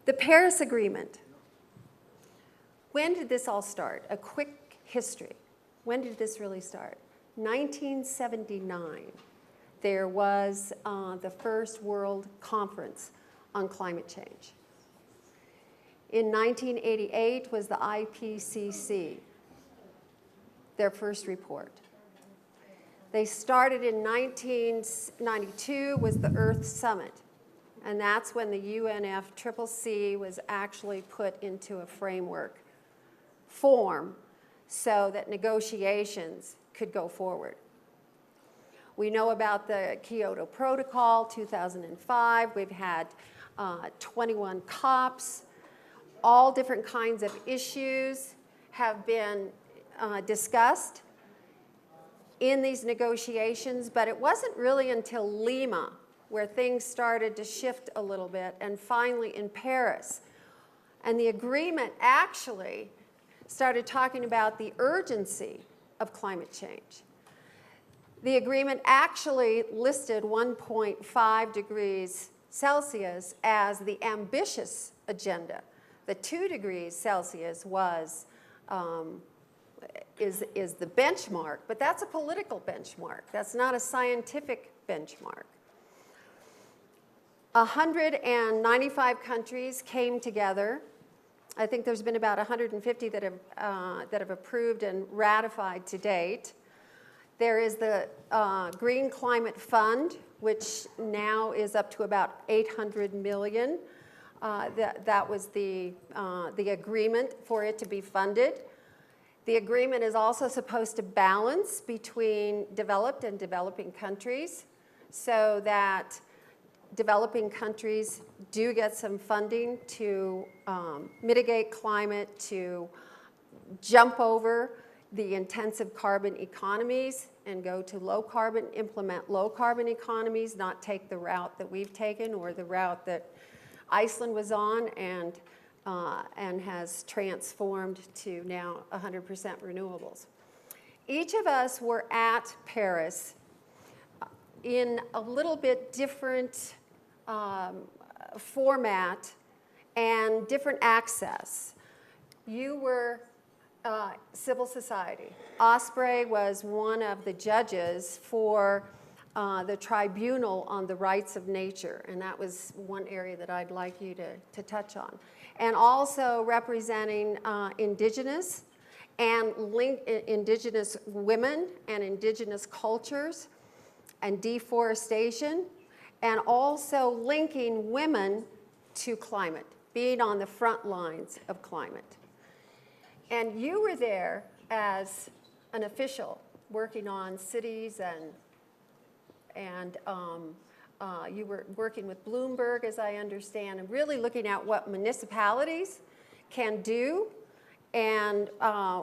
The Paris Agreement. When did this all start? A quick history. When did this really start? 1979. There was the first World Conference on Climate Change. In 1988 was the IPCC, their first report. They started in 1992 was the Earth Summit, and that's when the UNFCCC was actually put into a framework form so that negotiations could go forward. We know about the Kyoto Protocol, 2005. We've had 21 COPs. All different kinds of issues have been discussed in these negotiations, but it wasn't really until Lima where things started to shift a little bit, and finally in Paris. And the agreement actually started talking about the urgency of climate change. The agreement actually listed 1.5 degrees Celsius as the ambitious agenda. The 2 degrees Celsius is the benchmark, but that's a political benchmark. That's not a scientific benchmark. 195 countries came together. I think there's been about 150 that have approved and ratified to date. There is the Green Climate Fund, which now is up to about 800 million. That was the agreement for it to be funded. The agreement is also supposed to balance between developed and developing countries so that developing countries do get some funding to mitigate climate, to jump over the intensive carbon economies and go to low carbon, implement low carbon economies, not take the route that we've taken or the route that Iceland was on and has transformed to now 100% renewables. Each of us were at Paris in a little bit different format and different access. You were civil society. Osprey was one of the judges for the Tribunal on the Rights of Nature, and that was one area that I'd like you to touch on. And also representing indigenous and indigenous women and indigenous cultures and deforestation, and also linking women to climate, being on the front lines of climate. And you were there as an official working on cities and you were working with Bloomberg, as I understand, and really looking at what municipalities can do and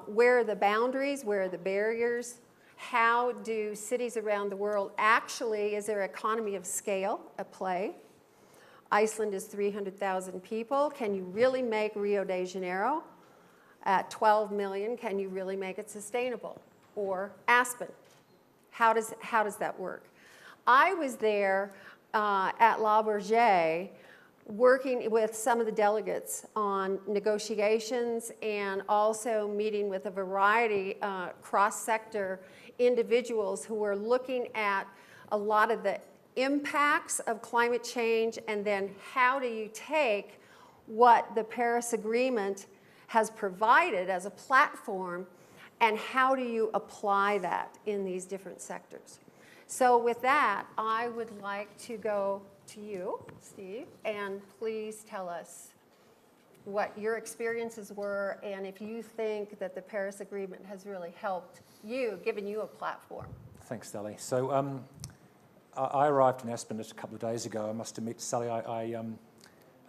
where are the boundaries, where are the barriers, how do cities around the world actually, is there economy of scale at play? Iceland is 300,000 people. Can you really make Rio de Janeiro at 12 million? Can you really make it sustainable? Or Aspen? How does that work? I was there at La Bourget working with some of the delegates on negotiations and also meeting with a variety cross-sector individuals who were looking at a lot of the impacts of climate change, and then how do you take what the Paris Agreement has provided as a platform and how do you apply that in these different sectors. So with that, I would like to go to you, Steve, and please tell us what your experiences were and if you think that the Paris Agreement has really helped you, given you a platform. Thanks, Sally. So I arrived in Aspen just a couple of days ago. I must admit, Sally, I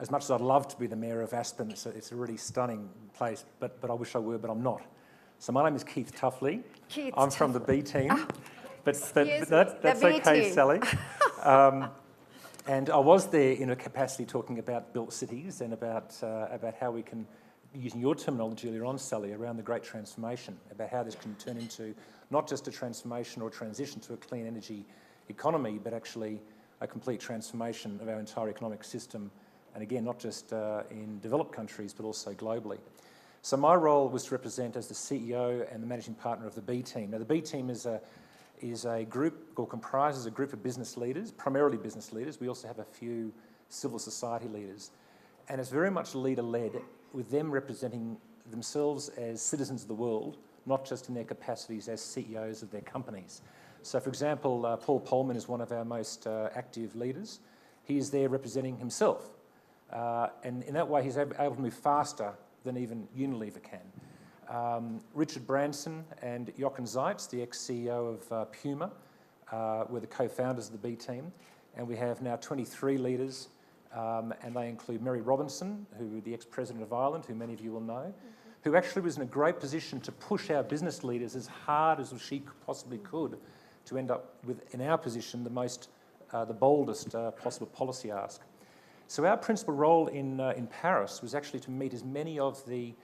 as much as I'd love to be the mayor of Aspen, it's a really stunning place, but I wish I were, but I'm not. So my name is Keith Tuffley. I'm from the B team. Oh, but that's okay, Sally. And I was there in a capacity talking about built cities and about how we can, using your terminology earlier on, Sally, around the great transformation, about how this can turn into not just a transformation or a transition to a clean energy economy, but actually a complete transformation of our entire economic system and again, not just in developed countries, but also globally. So my role was to represent as the CEO and the managing partner of the B team. Now, the B team is a group, or comprises a group of business leaders, primarily business leaders. We also have a few civil society leaders. And it's very much leader-led, with them representing themselves as citizens of the world, not just in their capacities as CEOs of their companies. So, for example, Paul Polman is one of our most active leaders. He is there representing himself. And in that way, he's able to move faster than even Unilever can. Richard Branson and Jochen Zeitz, the ex-CEO of Puma, were the co-founders of the B team. And we have now 23 leaders, and they include Mary Robinson, who the ex-president of Ireland, who many of you will know, who actually was in a great position to push our business leaders as hard as she possibly could to end up with, in our position, the boldest possible policy ask. So our principal role in Paris was actually to meet as many of the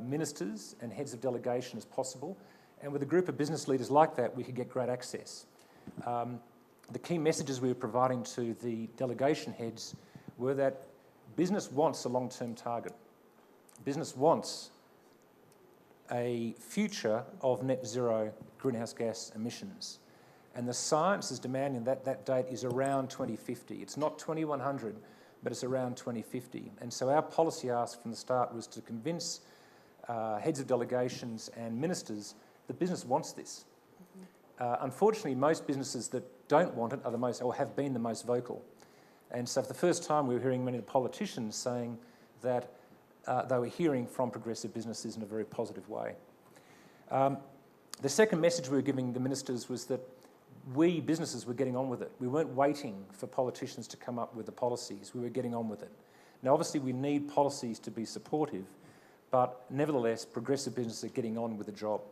ministers and heads of delegation as possible, and with a group of business leaders like that, we could get great access. The key messages we were providing to the delegation heads were that business wants a long-term target. Business wants a future of net zero greenhouse gas emissions. And the science is demanding that that date is around 2050. It's not 2100, but it's around 2050. And so our policy ask from the start was to convince heads of delegations and ministers that business wants this. Unfortunately, most businesses that don't want it are the most, or have been the most vocal. And so for the first time, we were hearing many of the politicians saying that they were hearing from progressive businesses in a very positive way. The second message we were giving the ministers was that we, businesses, were getting on with it. We weren't waiting for politicians to come up with the policies. We were getting on with it. Now, obviously, we need policies to be supportive, but nevertheless, progressive businesses are getting on with the job.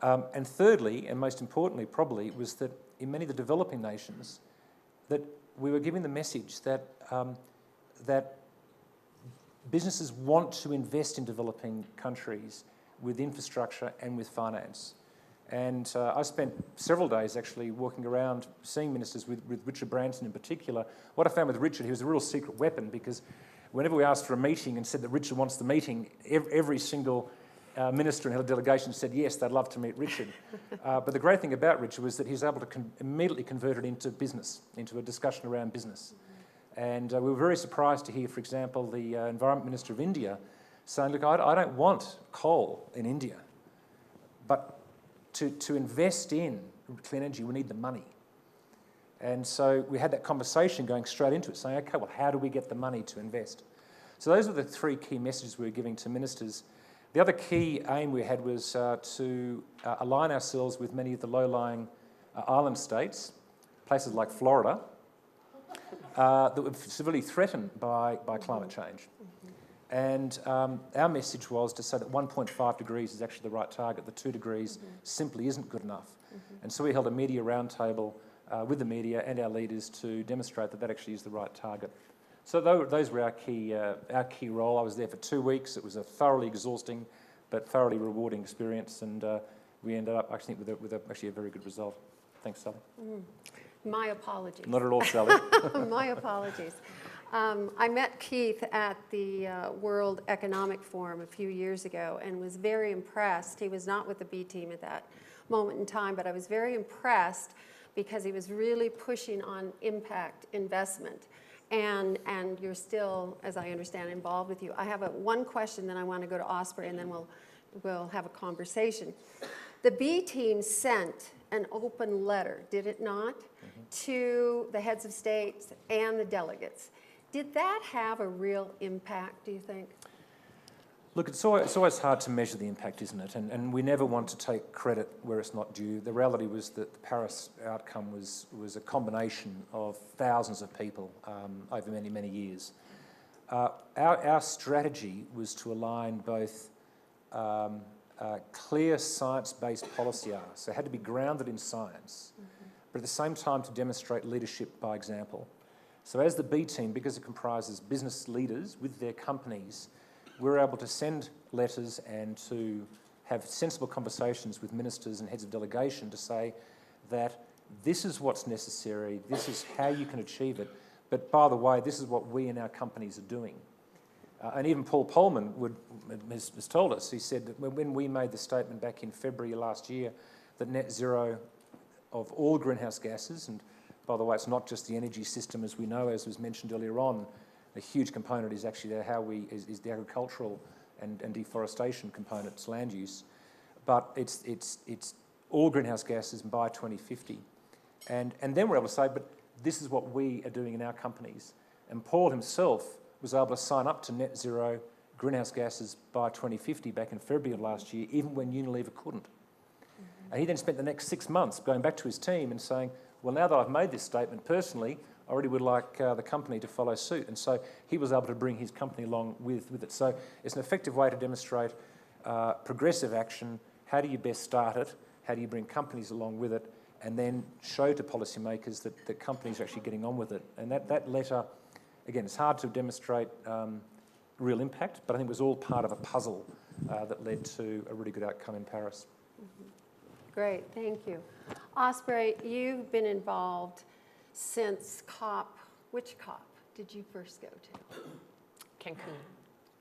And thirdly, and most importantly probably, was that in many of the developing nations, that we were giving the message that, that businesses want to invest in developing countries with infrastructure and with finance. And I spent several days actually walking around seeing ministers with Richard Branson in particular. What I found with Richard, he was a real secret weapon, because whenever we asked for a meeting and said that Richard wants the meeting, every single minister and head of delegation said yes, they'd love to meet Richard. But the great thing about Richard was that he was able to immediately convert it into business, into a discussion around business. And we were very surprised to hear, for example, the Environment Minister of India saying, look, I don't want coal in India, but to invest in clean energy, we need the money. And so we had that conversation going straight into it, saying, okay, well, how do we get the money to invest? So those were the three key messages we were giving to ministers. The other key aim we had was to align ourselves with many of the low-lying island states, places like Florida, that were severely threatened by climate change. And our message was to say that 1.5 degrees is actually the right target. The 2 degrees simply isn't good enough. And so we held a media roundtable with the media and our leaders to demonstrate that that actually is the right target. So those were our key role. I was there for 2 weeks. It was a thoroughly exhausting but thoroughly rewarding experience, and we ended up, I think, with actually a very good result. Thanks, Sally. My apologies. Not at all, Sally. My apologies. I met Keith at the World Economic Forum a few years ago and was very impressed. He was not with the B team at that moment in time, but I was very impressed because he was really pushing on impact investment. And you're still, as I understand, involved with you. I have one question, then I want to go to Osprey, and then we'll have a conversation. The B team sent an open letter, did it not, to the heads of states and the delegates. Did that have a real impact, do you think? Look, it's always hard to measure the impact, isn't it? And we never want to take credit where it's not due. The reality was that the Paris outcome was a combination of thousands of people over many, many years. Our strategy was to align both clear science-based policy asks, so it had to be grounded in science, but at the same time to demonstrate leadership by example. So as the B team, because it comprises business leaders with their companies, we're able to send letters and to have sensible conversations with ministers and heads of delegation to say that this is what's necessary, this is how you can achieve it, but by the way, this is what we and our companies are doing. And even Paul Polman has told us, he said that when we made the statement back in February last year that net zero of all greenhouse gases, and by the way, it's not just the energy system as we know, as was mentioned earlier on, a huge component is actually is the agricultural and deforestation components, land use, but it's all greenhouse gases by 2050. And then we're able to say, but this is what we are doing in our companies. And Paul himself was able to sign up to net zero greenhouse gases by 2050 back in February of last year, even when Unilever couldn't. And he then spent the next 6 months going back to his team and saying, well, now that I've made this statement personally, I really would like the company to follow suit. And so he was able to bring his company along with it. So it's an effective way to demonstrate progressive action. How do you best start it? How do you bring companies along with it? And then show to policymakers that companies are actually getting on with it. And that letter, again, it's hard to demonstrate real impact, but I think it was all part of a puzzle that led to a really good outcome in Paris. Mm-hmm. Great, thank you. Osprey, you've been involved since COP. Which COP did you first go to?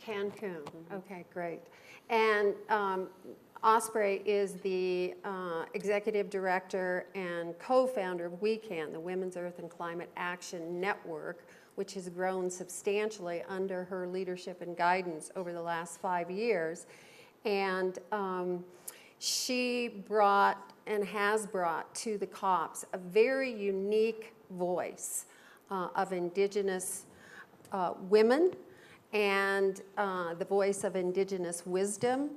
Cancun. Mm-hmm. Okay, great. And Osprey is the executive director and co-founder of WeCan, the Women's Earth and Climate Action Network, which has grown substantially under her leadership and guidance over the last 5 years. And she brought and has brought to the COPs a very unique voice of Indigenous women and the voice of Indigenous wisdom.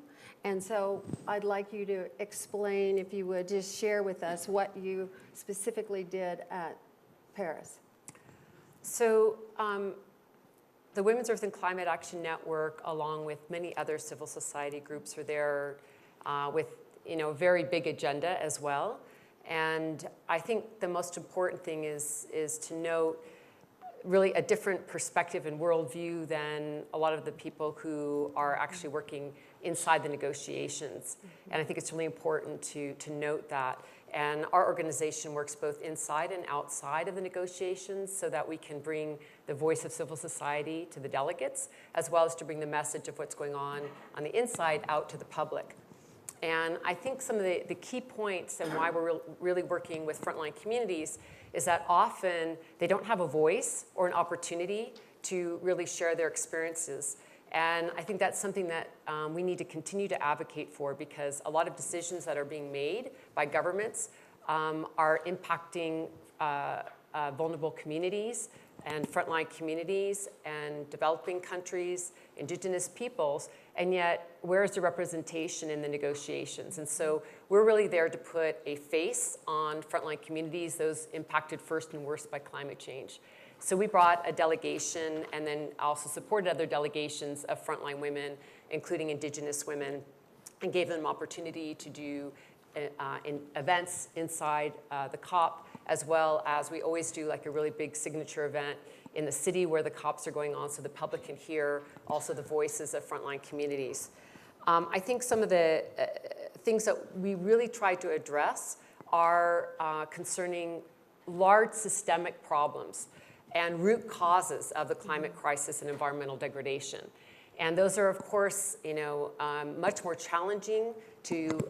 And so I'd like you to explain, if you would, just share with us what you specifically did at Paris. So the Women's Earth and Climate Action Network, along with many other civil society groups, are there with a very big agenda as well. And I think the most important thing is to note really a different perspective and worldview than a lot of the people who are actually working inside the negotiations. Mm-hmm. And I think it's really important to note that. And our organization works both inside and outside of the negotiations so that we can bring the voice of civil society to the delegates, as well as to bring the message of what's going on the inside out to the public. And I think some of the key points and why we're really working with frontline communities is that often they don't have a voice or an opportunity to really share their experiences. And I think that's something that we need to continue to advocate for, because a lot of decisions that are being made by governments are impacting vulnerable communities and frontline communities and developing countries, Indigenous peoples, and yet where's the representation in the negotiations? And so we're really there to put a face on frontline communities, those impacted first and worst by climate change. So we brought a delegation and then also supported other delegations of frontline women, including Indigenous women, and gave them an opportunity to do events inside the COP, as well as we always do like a really big signature event in the city where the COPs are going on so the public can hear also the voices of frontline communities. I think some of the things that we really try to address are concerning large systemic problems and root causes of the climate crisis and environmental degradation. And those are, of course, much more challenging to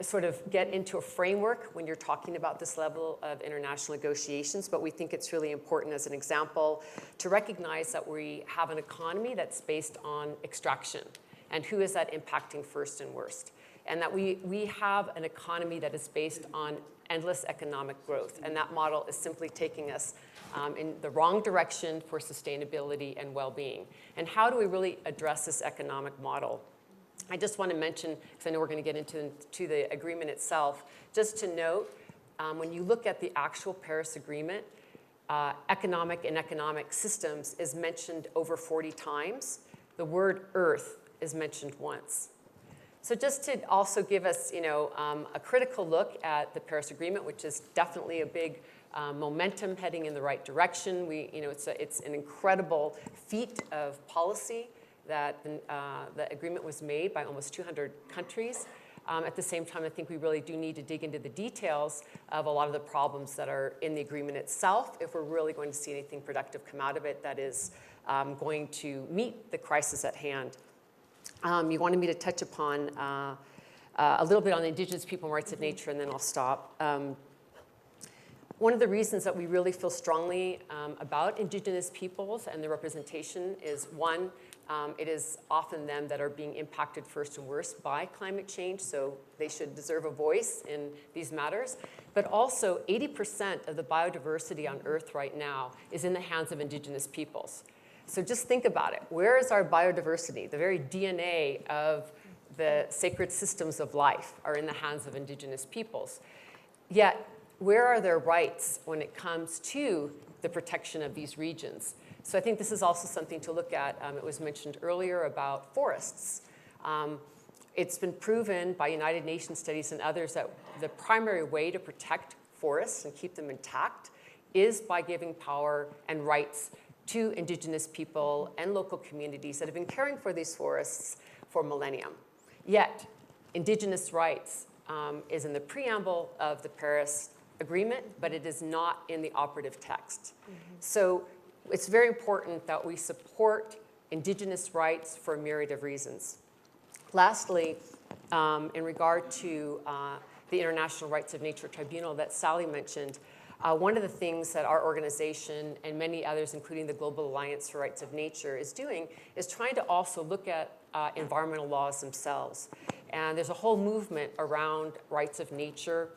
sort of get into a framework when you're talking about this level of international negotiations, but we think it's really important as an example to recognize that we have an economy that's based on extraction, and who is that impacting first and worst? And that we have an economy that is based on endless economic growth, and that model is simply taking us in the wrong direction for sustainability and well-being. And how do we really address this economic model? I just want to mention, because I know we're going to get into the agreement itself, just to note, when you look at the actual Paris Agreement, economic and economic systems is mentioned over 40 times. The word earth is mentioned once. So just to also give us, a critical look at the Paris Agreement, which is definitely a big momentum heading in the right direction. It's an incredible feat of policy that the agreement was made by almost 200 countries. At the same time, I think we really do need to dig into the details of a lot of the problems that are in the agreement itself if we're really going to see anything productive come out of it that is going to meet the crisis at hand. You wanted me to touch upon a little bit on Indigenous people and rights of nature, and then I'll stop. One of the reasons that we really feel strongly about Indigenous peoples and their representation is, one, it is often them that are being impacted first and worst by climate change, so they should deserve a voice in these matters. But also, 80% of the biodiversity on Earth right now is in the hands of Indigenous peoples. So just think about it. Where is our biodiversity? The very DNA of the sacred systems of life are in the hands of Indigenous peoples. Yet, where are their rights when it comes to the protection of these regions? So I think this is also something to look at. It was mentioned earlier about forests. It's been proven by United Nations studies and others that the primary way to protect forests and keep them intact is by giving power and rights to Indigenous people and local communities that have been caring for these forests for millennium. Yet, Indigenous rights is in the preamble of the Paris Agreement, but it is not in the operative text. So it's very important that we support Indigenous rights for a myriad of reasons. Lastly, in regard to the International Rights of Nature Tribunal that Sally mentioned, one of the things that our organization and many others, including the Global Alliance for Rights of Nature, is doing is trying to also look at environmental laws themselves. And there's a whole movement around rights of nature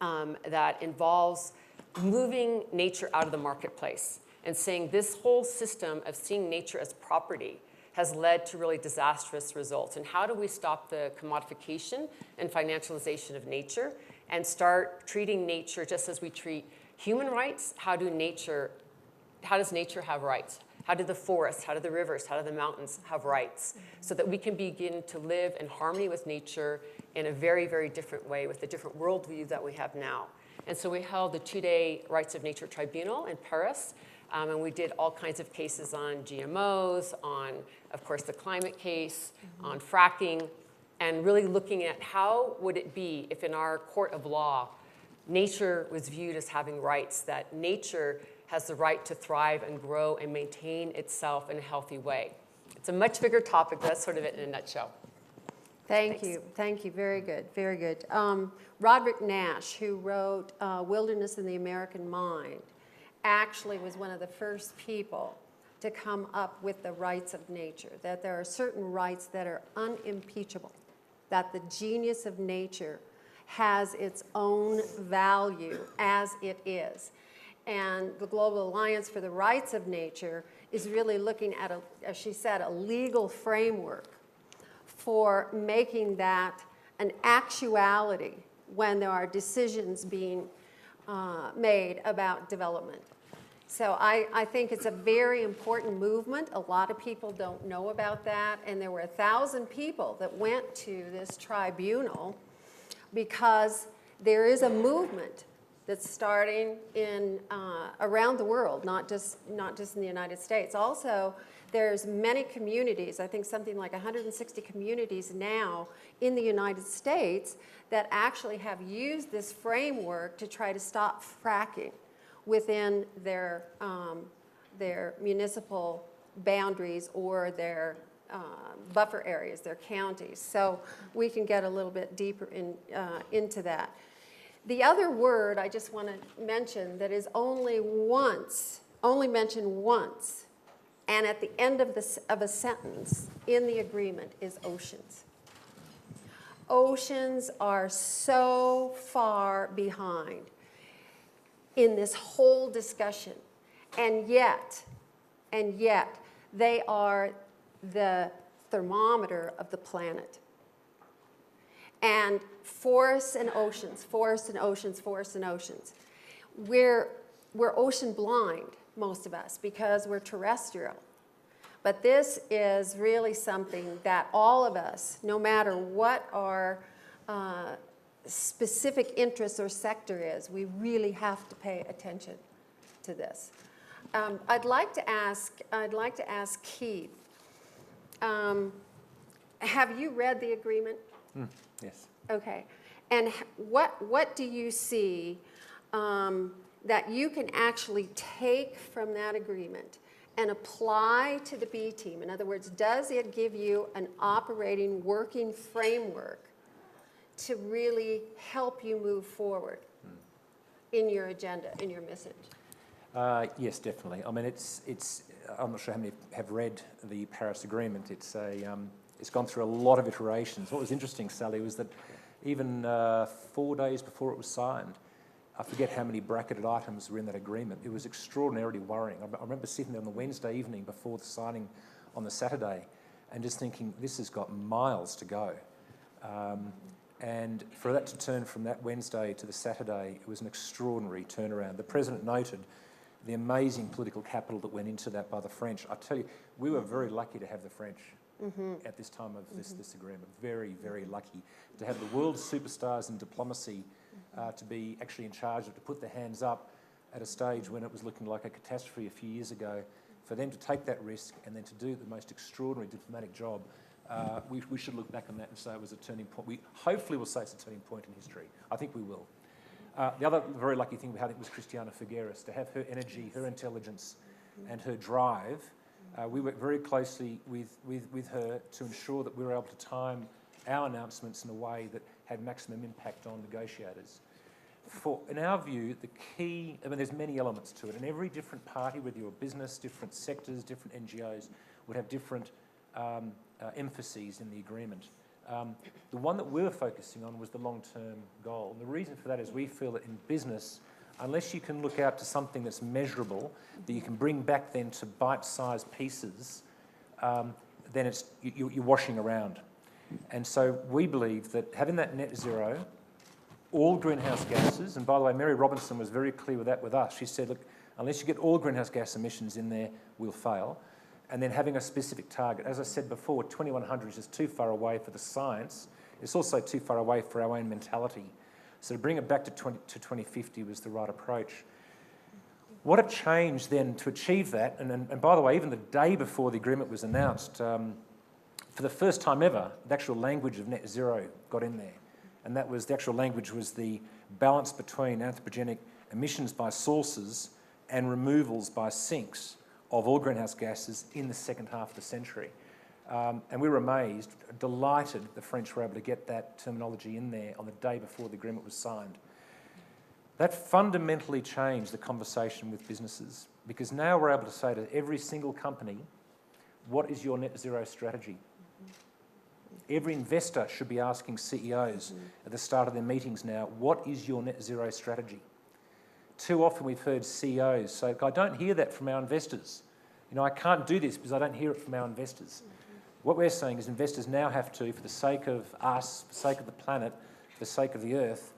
that involves moving nature out of the marketplace and saying this whole system of seeing nature as property has led to really disastrous results. And how do we stop the commodification and financialization of nature and start treating nature just as we treat human rights? How does nature have rights? How do the forests, how do the rivers, how do the mountains have rights? So that we can begin to live in harmony with nature in a very, very different way with the different worldview that we have now. And so we held a 2-day Rights of Nature Tribunal in Paris, and we did all kinds of cases on GMOs, on, of course, the climate case, on fracking, and really looking at how would it be if in our court of law, nature was viewed as having rights, that nature has the right to thrive and grow and maintain itself in a healthy way. It's a much bigger topic, but that's sort of it in a nutshell. Thank you. Thank you. Very good. Very good. Roderick Nash, who wrote Wilderness in the American Mind, actually was one of the first people to come up with the rights of nature, that there are certain rights that are unimpeachable, that the genius of nature has its own value as it is. And the Global Alliance for the Rights of Nature is really looking at, as she said, a legal framework for making that an actuality when there are decisions being made about development. So I think it's a very important movement. A lot of people don't know about that, and there were 1,000 people that went to this tribunal because there is a movement that's starting in around the world, not just in the United States. Also, there's many communities, I think something like 160 communities now in the United States that actually have used this framework to try to stop fracking within their municipal boundaries or their buffer areas, their counties. So we can get a little bit deeper into that. The other word I just want to mention that is only mentioned once, and at the end of a sentence in the agreement is oceans. Oceans are so far behind in this whole discussion, and yet they are the thermometer of the planet. And forests and oceans, forests and oceans, forests and oceans. We're ocean blind, most of us, because we're terrestrial. But this is really something that all of us, no matter what our specific interest or sector is, we really have to pay attention to this. I'd like to ask Keith, have you read the agreement? Yes. Okay. And what do you see that you can actually take from that agreement and apply to the B team? In other words, does it give you an operating, working framework to really help you move forward in your agenda, in your message? Yes, definitely. I mean, I'm not sure how many have read the Paris Agreement. It's gone through a lot of iterations. What was interesting, Sally, was that even 4 days before it was signed, I forget how many bracketed items were in that agreement. It was extraordinarily worrying. I remember sitting there on the Wednesday evening before the signing on the Saturday and just thinking, this has got miles to go. And for that to turn from that Wednesday to the Saturday, it was an extraordinary turnaround. The President noted the amazing political capital that went into that by the French. I tell you, we were very lucky to have the French at this time of this agreement. Very, very lucky to have the world's superstars in diplomacy to be actually in charge of, to put their hands up at a stage when it was looking like a catastrophe a few years ago. For them to take that risk and then to do the most extraordinary diplomatic job, we should look back on that and say it was a turning point. We hopefully will say it's a turning point in history. I think we will. The other very lucky thing we had was Christiana Figueres, to have her energy, her intelligence and her drive. We worked very closely with her to ensure that we were able to time our announcements in a way that had maximum impact on negotiators. In our view, the key, I mean, there's many elements to it, and every different party, whether you're a business, different sectors, different NGOs, would have different emphases in the agreement. The one that we were focusing on was the long-term goal. And the reason for that is we feel that in business, unless you can look out to something that's measurable, that you can bring back then to bite-sized pieces, then you're washing around. And so we believe that having that net zero, all greenhouse gases, and by the way, Mary Robinson was very clear with that with us. She said, look, unless you get all greenhouse gas emissions in there, we'll fail. And then having a specific target. As I said before, 2100 is just too far away for the science. It's also too far away for our own mentality. So to bring it back to 2050 was the right approach. What a change then to achieve that, and by the way, even the day before the agreement was announced, for the first time ever, the actual language of net zero got in there. And that was, the actual language was the balance between anthropogenic emissions by sources and removals by sinks of all greenhouse gases in the second half of the century. And we were amazed, delighted the French were able to get that terminology in there on the day before the agreement was signed. That fundamentally changed the conversation with businesses, because now we're able to say to every single company, what is your net zero strategy? Every investor should be asking CEOs at the start of their meetings now, what is your net zero strategy? Too often we've heard CEOs say, I don't hear that from our investors. You know, I can't do this because I don't hear it from our investors. What we're saying is investors now have to, for the sake of us, for the sake of the planet, for the sake of the earth,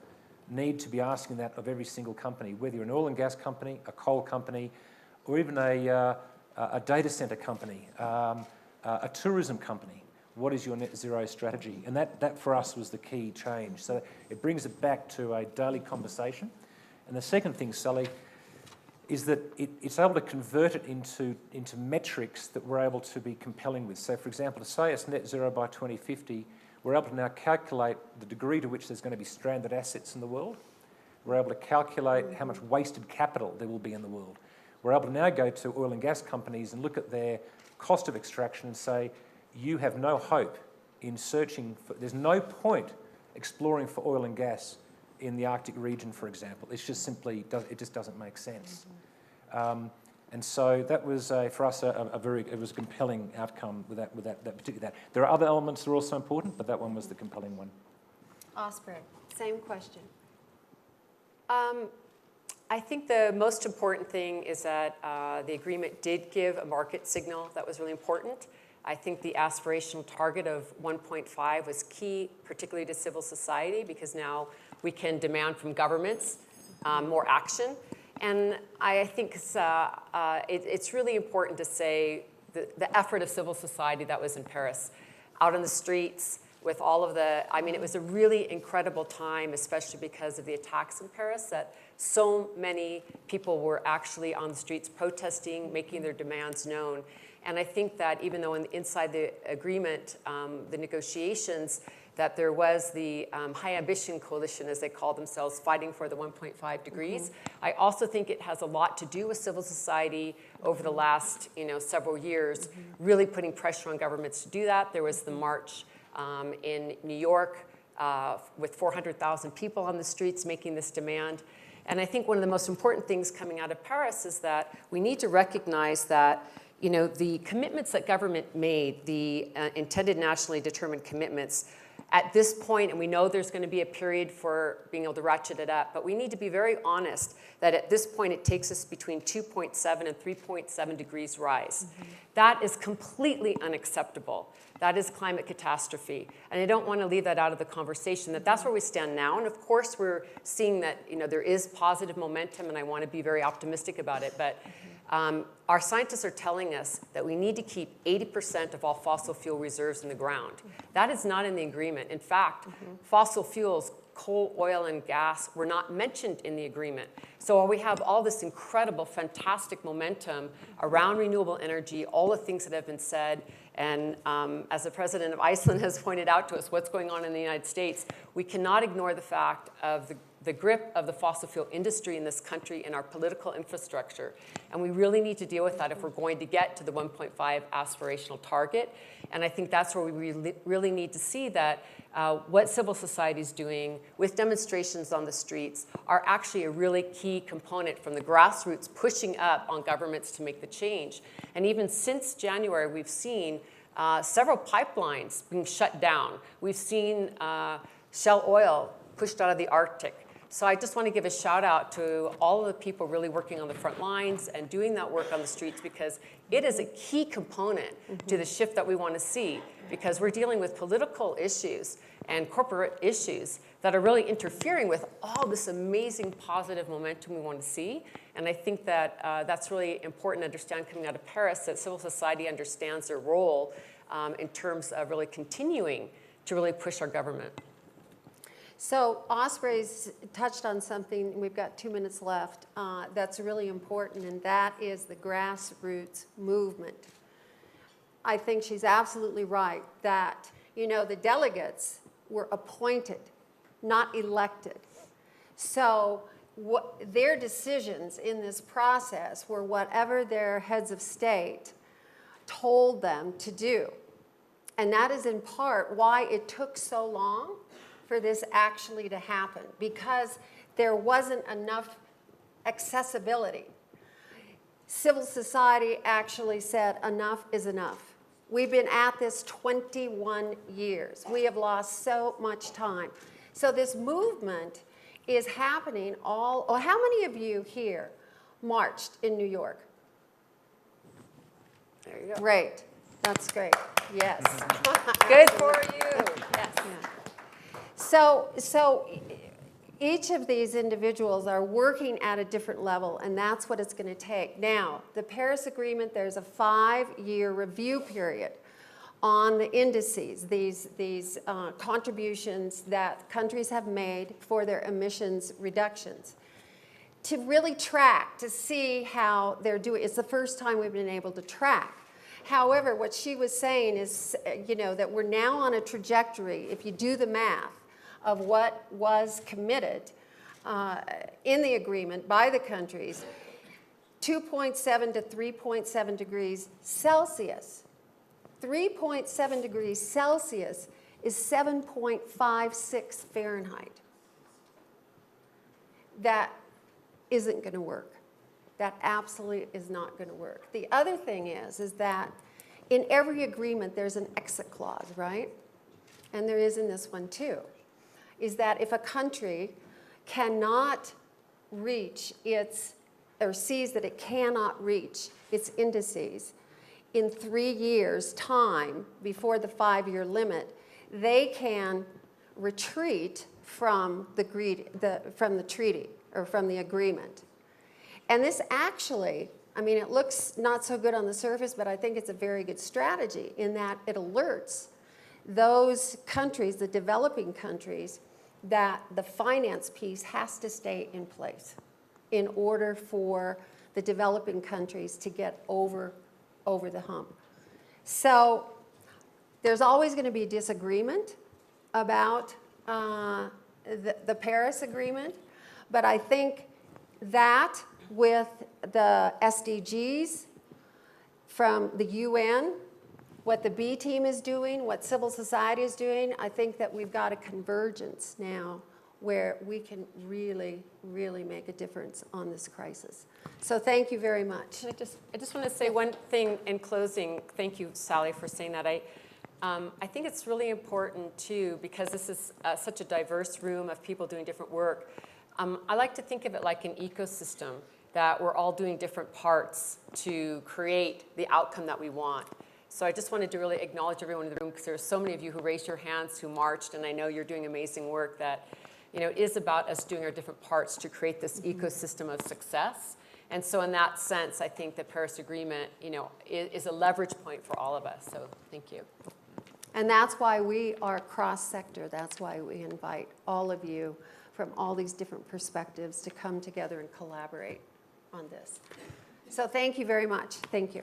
need to be asking that of every single company, whether you're an oil and gas company, a coal company, or even a data centre company, a tourism company. What is your net zero strategy? And that for us was the key change. So it brings it back to a daily conversation. And the second thing, Sally, is that it's able to convert it into metrics that we're able to be compelling with. So for example, to say it's net zero by 2050, we're able to now calculate the degree to which there's going to be stranded assets in the world. We're able to calculate how much wasted capital there will be in the world. We're able to now go to oil and gas companies and look at their cost of extraction and say, you have no hope in searching for, there's no point exploring for oil and gas in the Arctic region, for example. It's just simply, it just doesn't make sense. And so that was, for us, it was a compelling outcome with that particular. There are other elements that are also important, but that one was the compelling one. Osprey, same question. I think the most important thing is that the agreement did give a market signal that was really important. I think the aspirational target of 1.5 was key, particularly to civil society, because now we can demand from governments more action. And I think it's really important to say the effort of civil society that was in Paris, out on the streets with all of the, I mean, it was a really incredible time, especially because of the attacks in Paris, that so many people were actually on the streets protesting, making their demands known. And I think that even though inside the agreement, the negotiations, that there was the High Ambition Coalition, as they call themselves, fighting for the 1.5 degrees. I also think it has a lot to do with civil society over the last several years, really putting pressure on governments to do that. There was the march in New York with 400,000 people on the streets making this demand. And I think one of the most important things coming out of Paris is that we need to recognize that the commitments that government made, the intended nationally determined commitments, at this point, and we know there's going to be a period for being able to ratchet it up, but we need to be very honest that at this point it takes us between 2.7 and 3.7 degrees rise. That is completely unacceptable. That is climate catastrophe. And I don't want to leave that out of the conversation, that's where we stand now. And of course, we're seeing that there is positive momentum, and I want to be very optimistic about it. But our scientists are telling us that we need to keep 80% of all fossil fuel reserves in the ground. That is not in the agreement. In fact, fossil fuels, coal, oil, and gas were not mentioned in the agreement. So while we have all this incredible, fantastic momentum around renewable energy, all the things that have been said, and as the president of Iceland has pointed out to us, what's going on in the United States, we cannot ignore the fact of the grip of the fossil fuel industry in this country and our political infrastructure. And we really need to deal with that if we're going to get to the 1.5 aspirational target. And I think that's where we really need to see that what civil society is doing with demonstrations on the streets are actually a really key component from the grassroots pushing up on governments to make the change. And even since January, we've seen several pipelines being shut down. We've seen Shell oil pushed out of the Arctic. So I just want to give a shout out to all of the people really working on the front lines and doing that work on the streets, because it is a key component to the shift that we want to see, because we're dealing with political issues and corporate issues that are really interfering with all this amazing positive momentum we want to see. And I think that that's really important to understand coming out of Paris, that civil society understands their role in terms of really continuing to really push our government. So Osprey's touched on something, we've got 2 minutes left, that's really important, and that is the grassroots movement. I think she's absolutely right that, the delegates were appointed, not elected. So their decisions in this process were whatever their heads of state told them to do. And that is in part why it took so long for this actually to happen, because there wasn't enough accessibility. Civil society actually said enough is enough. We've been at this 21 years. We have lost so much time. So this movement is happening how many of you here marched in New York? There you go. Great, that's great, yes. Good for you. Yes. Yeah. So each of these individuals are working at a different level, and that's what it's going to take. Now, the Paris Agreement, there's a 5-year review period on the indices, these contributions that countries have made for their emissions reductions, to really track, to see how they're doing. It's the first time we've been able to track. However, what she was saying is, that we're now on a trajectory, if you do the math, of what was committed in the agreement by the countries, 2.7 to 3.7 degrees Celsius. 3.7 degrees Celsius is 7.56 Fahrenheit. That isn't going to work. That absolutely is not going to work. The other thing is that in every agreement there's an exit clause, right? And there is in this one too. Is that if a country cannot reach or sees that it cannot reach its indices in 3 years' time before the 5-year limit, they can retreat from the treaty or from the agreement. And this actually, it looks not so good on the surface, but I think it's a very good strategy in that it alerts those countries, the developing countries, that the finance piece has to stay in place in order for the developing countries to get over the hump. So there's always going to be disagreement, about the Paris Agreement, but I think that with the SDGs from the UN, what the B team is doing, what civil society is doing, I think that we've got a convergence now where we can really, really make a difference on this crisis. So thank you very much. I just want to say one thing in closing. Thank you, Sally, for saying that. I think it's really important, too, because this is such a diverse room of people doing different work. I like to think of it like an ecosystem, that we're all doing different parts to create the outcome that we want. So I just wanted to really acknowledge everyone in the room, because there are so many of you who raised your hands, who marched, and I know you're doing amazing work, that it is about us doing our different parts to create this ecosystem of success. And so in that sense, I think the Paris Agreement, is a leverage point for all of us. So thank you. And that's why we are cross-sector. That's why we invite all of you from all these different perspectives to come together and collaborate on this. So thank you very much. Thank you.